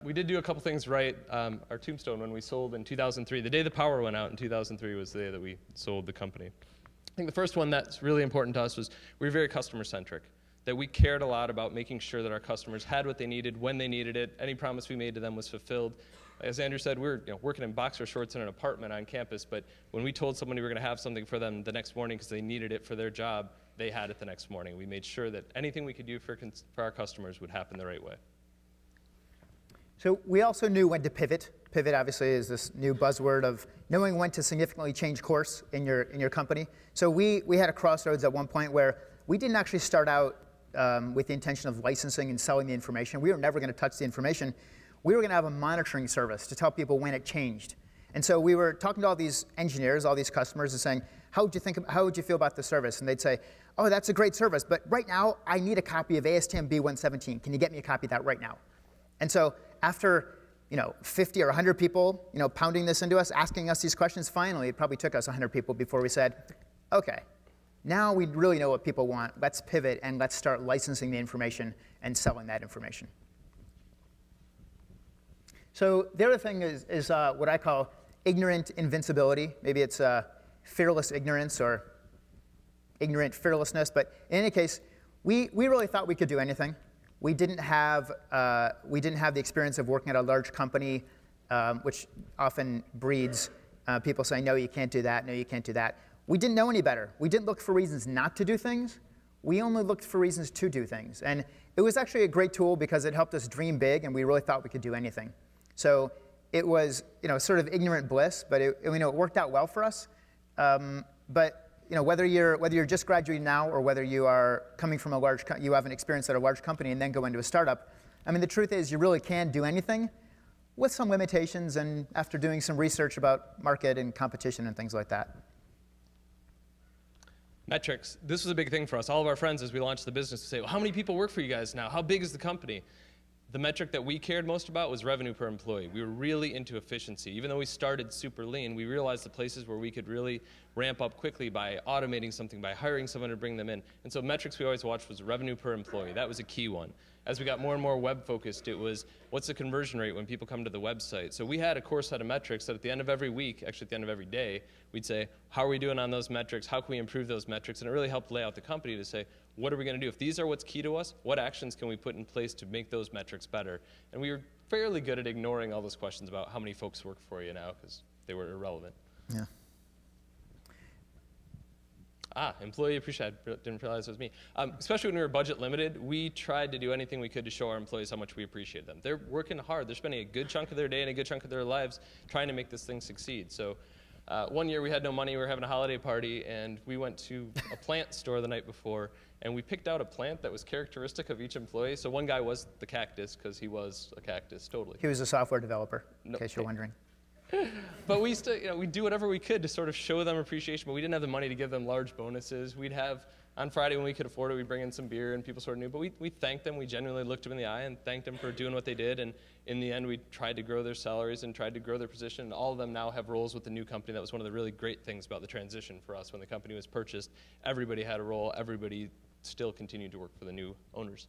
We did do a couple things right. Our tombstone, when we sold in 2003, the day the power went out in 2003 was the day that we sold the company. I think the first one that's really important to us was we were very customer-centric, that we cared a lot about making sure that our customers had what they needed when they needed it. Any promise we made to them was fulfilled. As Andrew said, we were working in boxer shorts in an apartment on campus, but when we told someone we were going to have something for them the next morning because they needed it for their job, they had it the next morning. We made sure that anything we could do for our customers would happen the right way. So we also knew when to pivot. Pivot obviously is this new buzzword of knowing when to significantly change course in your company. So we had a crossroads at one point where we didn't actually start out with the intention of licensing and selling the information. We were never going to touch the information. We were going to have a monitoring service to tell people when it changed. And so we were talking to all these engineers, all these customers, and saying, how would you feel about the service? And they'd say, oh, that's a great service, but right now I need a copy of ASTM B117. Can you get me a copy of that right now? And so after 50 or 100 people pounding this into us, asking us these questions, finally it probably took us 100 people before we said, okay, now we really know what people want. Let's pivot and let's start licensing the information and selling that information. So the other thing is what I call ignorant invincibility. Maybe it's fearless ignorance or ignorant fearlessness. But in any case, we really thought we could do anything. We didn't have the experience of working at a large company, which often breeds people saying, no, you can't do that, no, you can't do that. We didn't know any better. We didn't look for reasons not to do things. We only looked for reasons to do things. And it was actually a great tool because it helped us dream big, and we really thought we could do anything. So it was sort of ignorant bliss, but it worked out well for us. But whether you're just graduating now or whether you are coming from you have an experience at a large company and then go into a startup, I mean, the truth is you really can do anything with some limitations and after doing some research about market and competition and things like that. Metrics. This was a big thing for us. All of our friends, as we launched the business, would say, well, how many people work for you guys now? How big is the company? The metric that we cared most about was revenue per employee. We were really into efficiency. Even though we started super lean, we realized the places where we could really ramp up quickly by automating something, by hiring someone to bring them in. And so metrics we always watched was revenue per employee. That was a key one. As we got more and more web focused, it was what's the conversion rate when people come to the website. So we had a core set of metrics that at the end of every week, actually at the end of every day, we'd say, how are we doing on those metrics? How can we improve those metrics? And it really helped lay out the company to say, what are we going to do? If these are what's key to us, what actions can we put in place to make those metrics better? And we were fairly good at ignoring all those questions about how many folks work for you now because they were irrelevant. Yeah. Employee appreciation. I didn't realize it was me. Especially when we were budget limited, we tried to do anything we could to show our employees how much we appreciate them. They're working hard. They're spending a good chunk of their day and a good chunk of their lives trying to make this thing succeed. So one year we had no money. We were having a holiday party, and we went to a plant store the night before, and we picked out a plant that was characteristic of each employee. So one guy was the cactus because he was a cactus, totally. He was a software developer, in case you're wondering. But we still, we do whatever we could to sort of show them appreciation, but we didn't have the money to give them large bonuses. We'd have, on Friday when we could afford it, we'd bring in some beer and people sort of knew, but we thanked them. We genuinely looked them in the eye and thanked them for doing what they did, and in the end we tried to grow their salaries and tried to grow their position, and all of them now have roles with the new company. That was one of the really great things about the transition for us. When the company was purchased, everybody had a role, everybody still continued to work for the new owners.